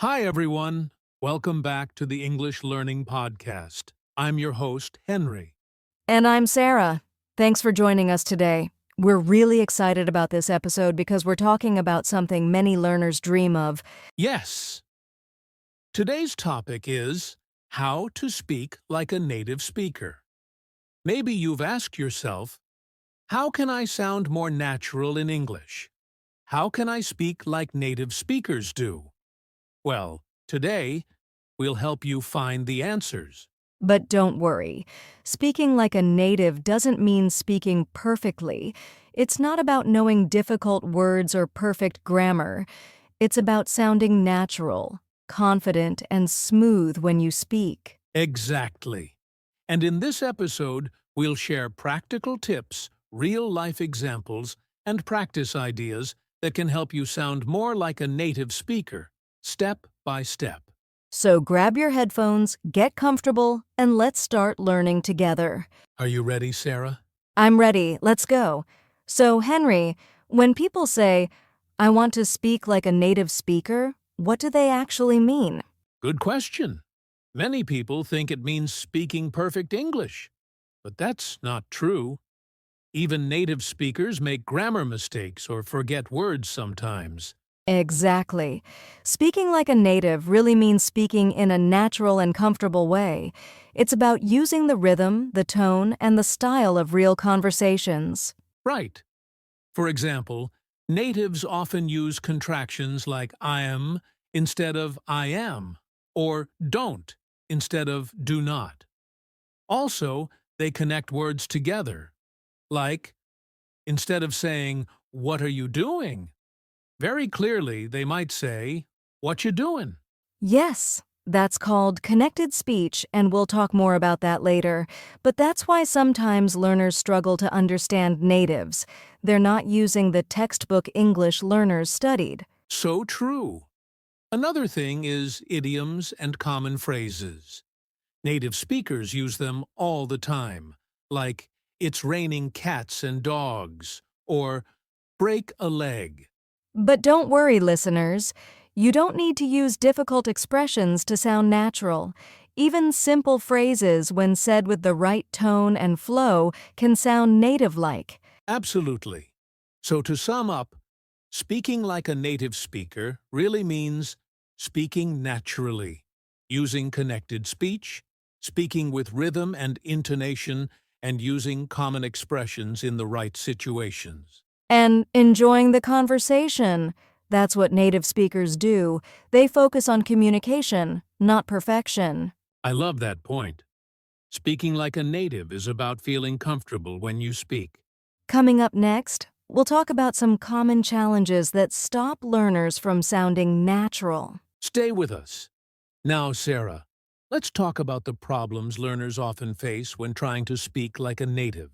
Hi, everyone. Welcome back to the English Learning Podcast. I'm your host, Henry. And I'm Sarah. Thanks for joining us today. We're really excited about this episode because we're talking about something many learners dream of. Yes, today's topic is how to speak like a native speaker. Maybe you've asked yourself, how can I sound more natural in English? How can I speak like native speakers do? Well, today, we'll help you find the answers. But don't worry. Speaking like a native doesn't mean speaking perfectly. It's not about knowing difficult words or perfect grammar. It's about sounding natural, confident, and smooth when you speak. Exactly. And in this episode, we'll share practical tips, real-life examples, and practice ideas that can help you sound more like a native speaker, step by step. So grab your headphones, get comfortable, and let's start learning together. Are you ready, Sarah? I'm ready. Let's go. So, Henry, when people say, I want to speak like a native speaker, what do they actually mean? Good question. Many people think it means speaking perfect English, but that's not true. Even native speakers make grammar mistakes or forget words sometimes. Exactly. Speaking like a native really means speaking in a natural and comfortable way. It's about using the rhythm, the tone, and the style of real conversations. Right. For example, natives often use contractions like I am instead of I am, or don't instead of do not. Also, they connect words together, like instead of saying, "What are you doing?" Very clearly, they might say, "What you doing?" Yes, that's called connected speech, and we'll talk more about that later. But that's why sometimes learners struggle to understand natives. They're not using the textbook English learners studied. So true. Another thing is idioms and common phrases. Native speakers use them all the time, like "it's raining cats and dogs" or "break a leg." But don't worry, listeners. You don't need to use difficult expressions to sound natural. Even simple phrases, when said with the right tone and flow, can sound native-like. Absolutely. So to sum up, speaking like a native speaker really means speaking naturally, using connected speech, speaking with rhythm and intonation, and using common expressions in the right situations. And enjoying the conversation. That's what native speakers do. They focus on communication, not perfection. I love that point. Speaking like a native is about feeling comfortable when you speak. Coming up next, we'll talk about some common challenges that stop learners from sounding natural. Stay with us. Now, Sarah, let's talk about the problems learners often face when trying to speak like a native.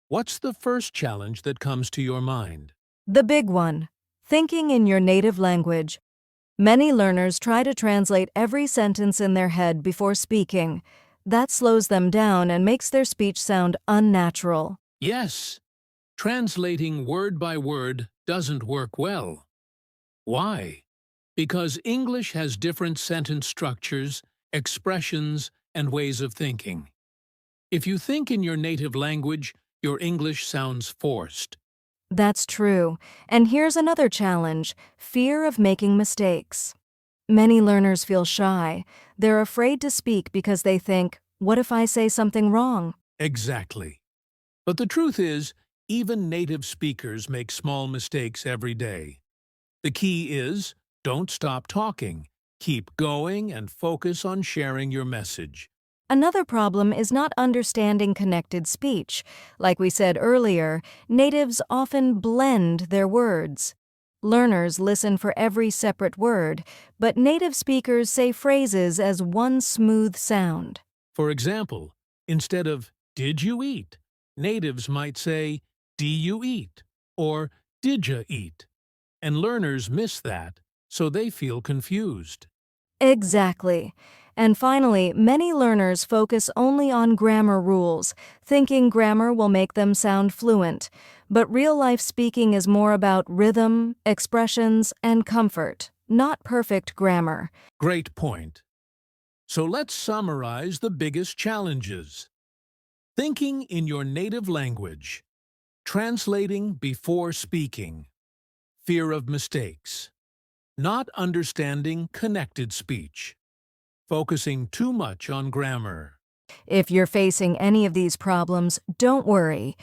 What's the first challenge that comes to your mind? The big one, thinking in your native language. Many learners try to translate every sentence in their head before speaking. That slows them down and makes their speech sound unnatural. Yes, translating word by word doesn't work well. Why? Because English has different sentence structures, expressions, and ways of thinking. If you think in your native language, your English sounds forced. That's true. And here's another challenge, fear of making mistakes. Many learners feel shy. They're afraid to speak because they think, what if I say something wrong? Exactly. But the truth is, even native speakers make small mistakes every day. The key is, don't stop talking. Keep going and focus on sharing your message. Another problem is not understanding connected speech. Like we said earlier, natives often blend their words. Learners listen for every separate word, but native speakers say phrases as one smooth sound. For example, instead of "did you eat?" natives might say "do you eat?" or "did ya eat?" And learners miss that, so they feel confused. Exactly. And finally, many learners focus only on grammar rules, thinking grammar will make them sound fluent. But real-life speaking is more about rhythm, expressions, and comfort, not perfect grammar. Great point. So let's summarize the biggest challenges. Thinking in your native language, translating before speaking, fear of mistakes, not understanding connected speech, focusing too much on grammar. If you're facing any of these problems, don't worry.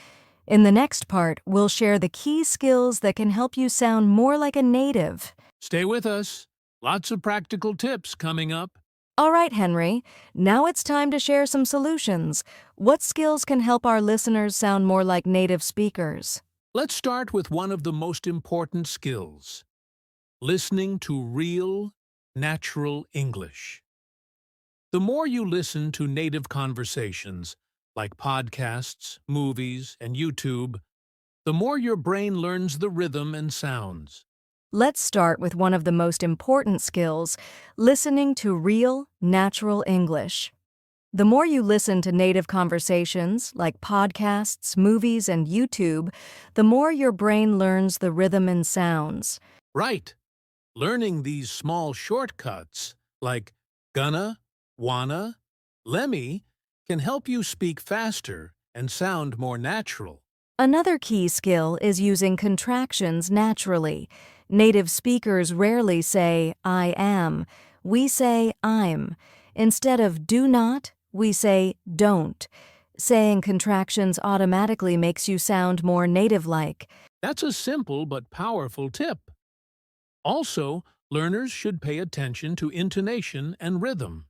In the next part, we'll share the key skills that can help you sound more like a native. Stay with us. Lots of practical tips coming up. All right, Henry, now it's time to share some solutions. What skills can help our listeners sound more like native speakers? Let's start with one of the most important skills: listening to real, natural English. The more you listen to native conversations, like podcasts, movies, and YouTube, the more your brain learns the rhythm and sounds. Let's start with one of the most important skills, listening to real, natural English. The more you listen to native conversations, like podcasts, movies, and YouTube, the more your brain learns the rhythm and sounds. Right. Learning these small shortcuts, like gonna, wanna, lemme, can help you speak faster and sound more natural. Another key skill is using contractions naturally. Native speakers rarely say, I am. We say, I'm. Instead of do not, we say, don't. Saying contractions automatically makes you sound more native-like. That's a simple but powerful tip. Also, learners should pay attention to intonation and rhythm.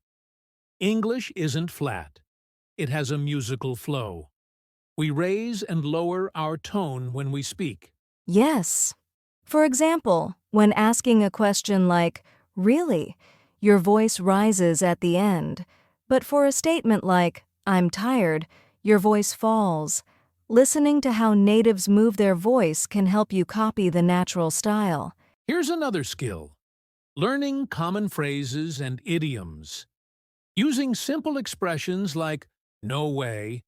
English isn't flat. It has a musical flow. We raise and lower our tone when we speak. Yes. For example, when asking a question like, really, your voice rises at the end. But for a statement like, I'm tired, your voice falls. Listening to how natives move their voice can help you copy the natural style. Here's another skill: learning common phrases and idioms. Using simple expressions like no way,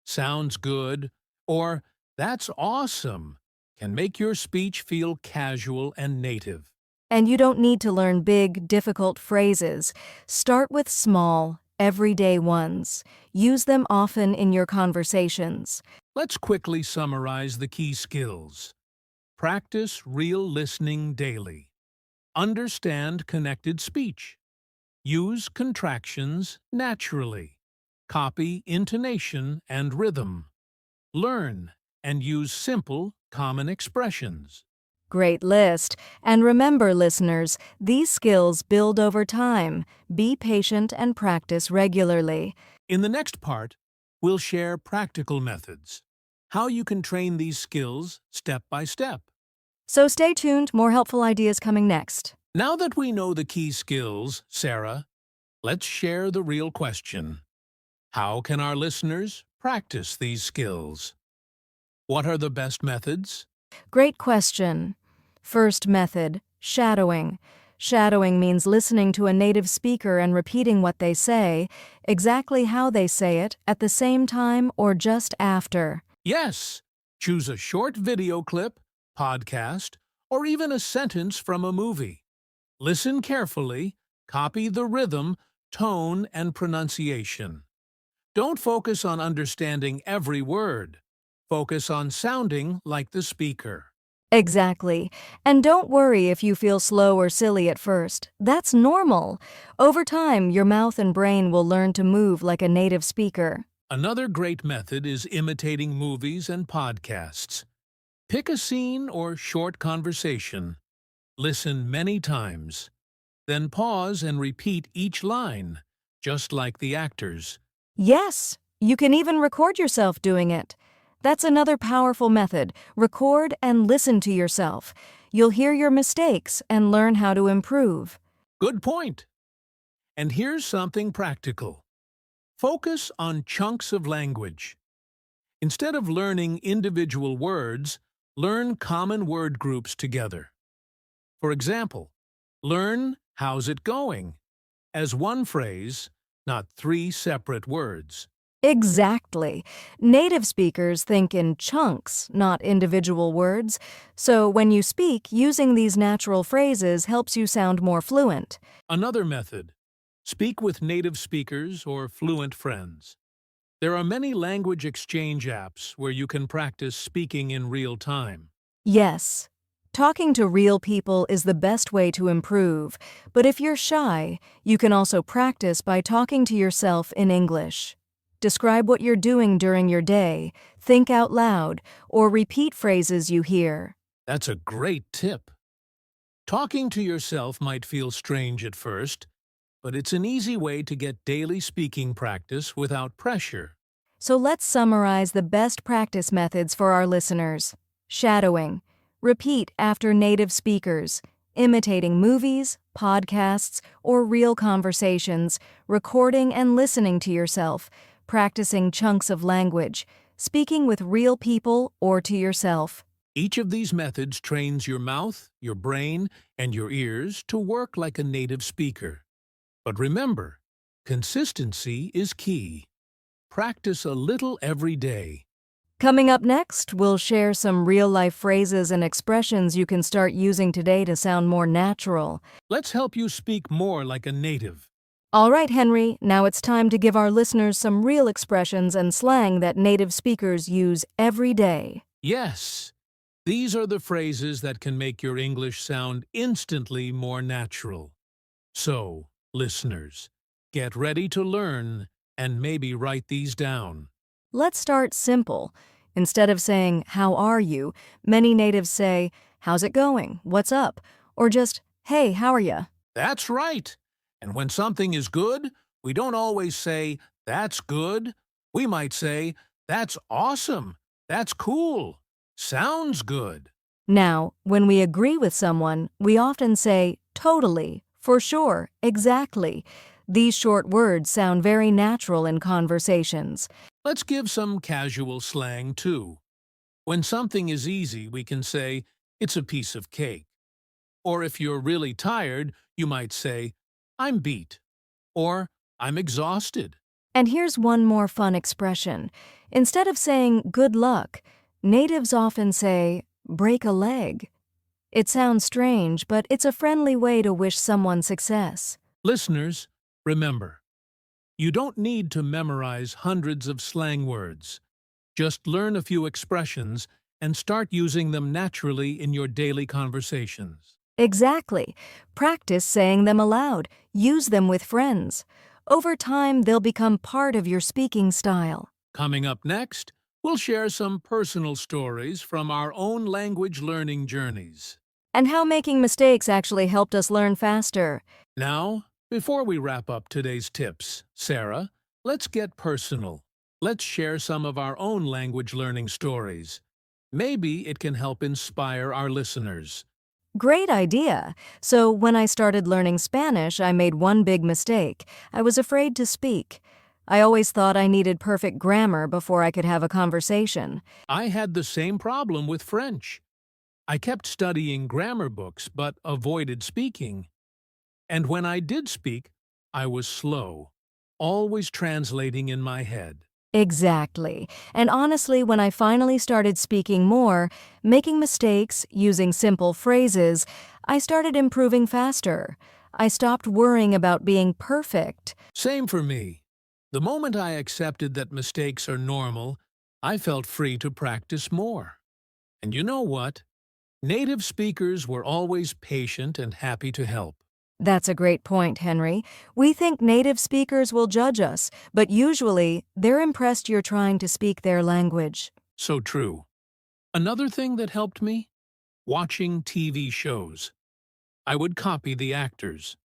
sounds good, or that's awesome can make your speech feel casual and native. And you don't need to learn big, difficult phrases. Start with small, everyday ones. Use them often in your conversations. Let's quickly summarize the key skills. Practice real listening daily. Understand connected speech. Use contractions naturally. Copy intonation and rhythm. Learn and use simple, common expressions. Great list. And remember, listeners, these skills build over time. Be patient and practice regularly. In the next part, we'll share practical methods, how you can train these skills step by step. So stay tuned, more helpful ideas coming next. Now that we know the key skills, Sarah, let's share the real question. How can our listeners practice these skills? What are the best methods? Great question. First method, shadowing. Shadowing means listening to a native speaker and repeating what they say, exactly how they say it, at the same time or just after. Yes, choose a short video clip, podcast, or even a sentence from a movie. Listen carefully, copy the rhythm, tone, and pronunciation. Don't focus on understanding every word. Focus on sounding like the speaker. Exactly. And don't worry if you feel slow or silly at first. That's normal. Over time, your mouth and brain will learn to move like a native speaker. Another great method is imitating movies and podcasts. Pick a scene or short conversation. Listen many times. Then pause and repeat each line, just like the actors. Yes, you can even record yourself doing it. That's another powerful method. Record and listen to yourself. You'll hear your mistakes and learn how to improve. Good point. And here's something practical. Focus on chunks of language. Instead of learning individual words, learn common word groups together. For example, learn how's it going as one phrase, not three separate words. Exactly. Native speakers think in chunks, not individual words, so when you speak, using these natural phrases helps you sound more fluent. Another method, speak with native speakers or fluent friends. There are many language exchange apps where you can practice speaking in real time. Yes, talking to real people is the best way to improve, but if you're shy, you can also practice by talking to yourself in English. Describe what you're doing during your day, think out loud, or repeat phrases you hear. That's a great tip. Talking to yourself might feel strange at first, but it's an easy way to get daily speaking practice without pressure. So let's summarize the best practice methods for our listeners. Shadowing. Repeat after native speakers. Imitating movies, podcasts, or real conversations. Recording and listening to yourself. Practicing chunks of language. Speaking with real people or to yourself. Each of these methods trains your mouth, your brain, and your ears to work like a native speaker. But remember, consistency is key. Practice a little every day. Coming up next, we'll share some real-life phrases and expressions you can start using today to sound more natural. Let's help you speak more like a native. All right, Henry, now it's time to give our listeners some real expressions and slang that native speakers use every day. Yes, these are the phrases that can make your English sound instantly more natural. So, listeners, get ready to learn and maybe write these down. Let's start simple. Instead of saying, "How are you?" many natives say, "How's it going? What's up?" Or just, "Hey, how are ya?" That's right. And when something is good, we don't always say, "That's good." We might say, "That's awesome. That's cool. Sounds good." Now, when we agree with someone, we often say, "Totally," "For sure," "Exactly." These short words sound very natural in conversations. Let's give some casual slang, too. When something is easy, we can say, "It's a piece of cake." Or if you're really tired, you might say, "I'm beat," or "I'm exhausted." And here's one more fun expression. Instead of saying "good luck," natives often say "break a leg." It sounds strange, but it's a friendly way to wish someone success. Listeners, remember, you don't need to memorize hundreds of slang words. Just learn a few expressions and start using them naturally in your daily conversations. Exactly. Practice saying them aloud. Use them with friends. Over time, they'll become part of your speaking style. Coming up next, we'll share some personal stories from our own language learning journeys. And how making mistakes actually helped us learn faster. Now, before we wrap up today's tips, Sarah, let's get personal. Let's share some of our own language learning stories. Maybe it can help inspire our listeners. Great idea. So when I started learning Spanish, I made one big mistake. I was afraid to speak. I always thought I needed perfect grammar before I could have a conversation. I had the same problem with French. I kept studying grammar books but avoided speaking. And when I did speak, I was slow, always translating in my head. Exactly. And honestly, when I finally started speaking more, making mistakes, using simple phrases, I started improving faster. I stopped worrying about being perfect. Same for me. The moment I accepted that mistakes are normal, I felt free to practice more. And you know what? Native speakers were always patient and happy to help. That's a great point, Henry. We think native speakers will judge us, but usually they're impressed you're trying to speak their language. So true. Another thing that helped me? Watching TV shows. I would copy the actors.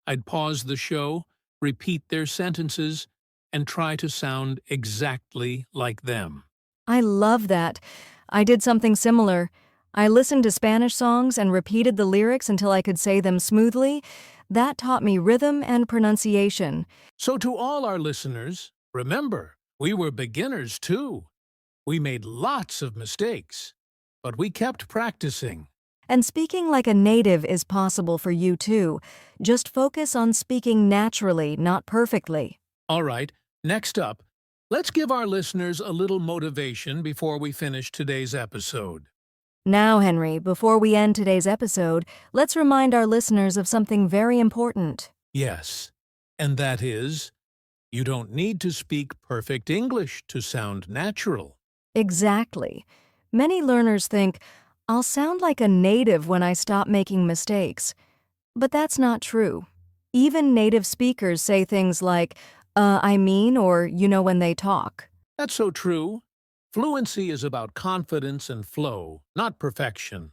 I'd pause the show, repeat their sentences, and try to sound exactly like them. I love that. I did something similar. I listened to Spanish songs and repeated the lyrics until I could say them smoothly. That taught me rhythm and pronunciation. So to all our listeners, remember, we were beginners too. We made lots of mistakes, but we kept practicing. And speaking like a native is possible for you too. Just focus on speaking naturally, not perfectly. All right, next up, let's give our listeners a little motivation before we finish today's episode. Now, Henry, before we end today's episode, let's remind our listeners of something very important. Yes, and that is, you don't need to speak perfect English to sound natural. Exactly. Many learners think, I'll sound like a native when I stop making mistakes. But that's not true. Even native speakers say things like, I mean, or when they talk. That's so true. Fluency is about confidence and flow, not perfection.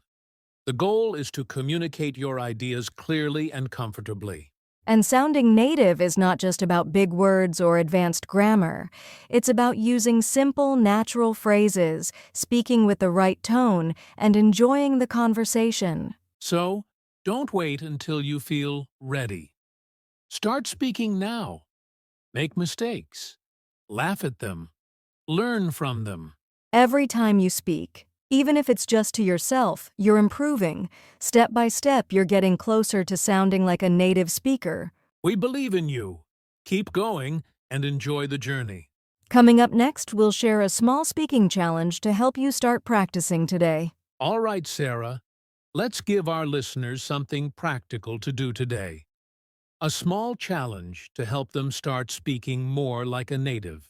The goal is to communicate your ideas clearly and comfortably. And sounding native is not just about big words or advanced grammar. It's about using simple, natural phrases, speaking with the right tone, and enjoying the conversation. So, don't wait until you feel ready. Start speaking now. Make mistakes. Laugh at them. Learn from them. Every time you speak, even if it's just to yourself, you're improving. Step by step, you're getting closer to sounding like a native speaker. We believe in you. Keep going and enjoy the journey. Coming up next, we'll share a small speaking challenge to help you start practicing today. All right, Sarah. Let's give our listeners something practical to do today. A small challenge to help them start speaking more like a native.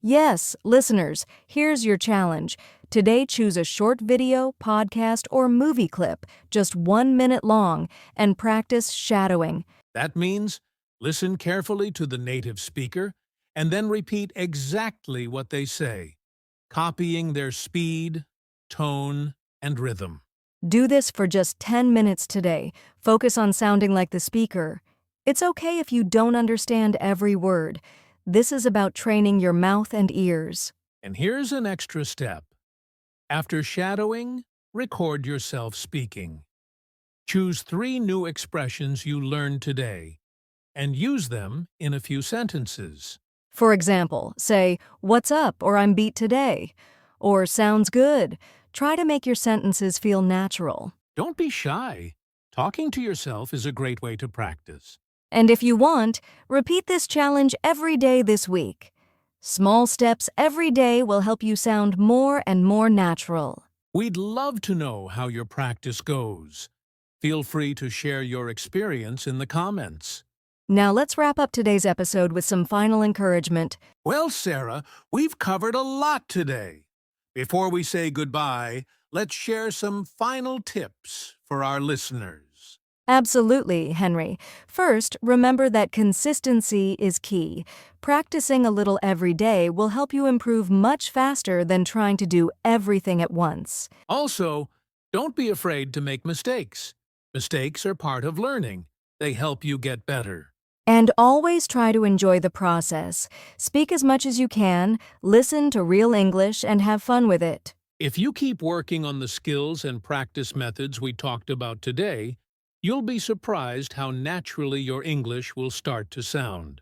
Yes, listeners, here's your challenge. Today, choose a short video, podcast, or movie clip, just 1 minute long, and practice shadowing. That means listen carefully to the native speaker and then repeat exactly what they say, copying their speed, tone, and rhythm. Do this for just 10 minutes today. Focus on sounding like the speaker. It's okay if you don't understand every word. This is about training your mouth and ears. And here's an extra step. After shadowing, record yourself speaking. Choose 3 new expressions you learned today and use them in a few sentences. For example, say, "What's up?" or "I'm beat today." Or "Sounds good." Try to make your sentences feel natural. Don't be shy. Talking to yourself is a great way to practice. And if you want, repeat this challenge every day this week. Small steps every day will help you sound more and more natural. We'd love to know how your practice goes. Feel free to share your experience in the comments. Now let's wrap up today's episode with some final encouragement. Well, Sarah, we've covered a lot today. Before we say goodbye, let's share some final tips for our listeners. Absolutely, Henry. First, remember that consistency is key. Practicing a little every day will help you improve much faster than trying to do everything at once. Also, don't be afraid to make mistakes. Mistakes are part of learning. They help you get better. And always try to enjoy the process. Speak as much as you can, listen to real English, and have fun with it. If you keep working on the skills and practice methods we talked about today, you'll be surprised how naturally your English will start to sound.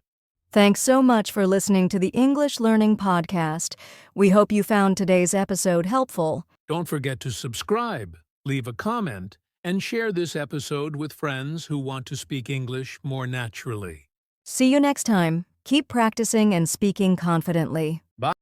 Thanks so much for listening to the English Learning Podcast. We hope you found today's episode helpful. Don't forget to subscribe, leave a comment, and share this episode with friends who want to speak English more naturally. See you next time. Keep practicing and speaking confidently. Bye.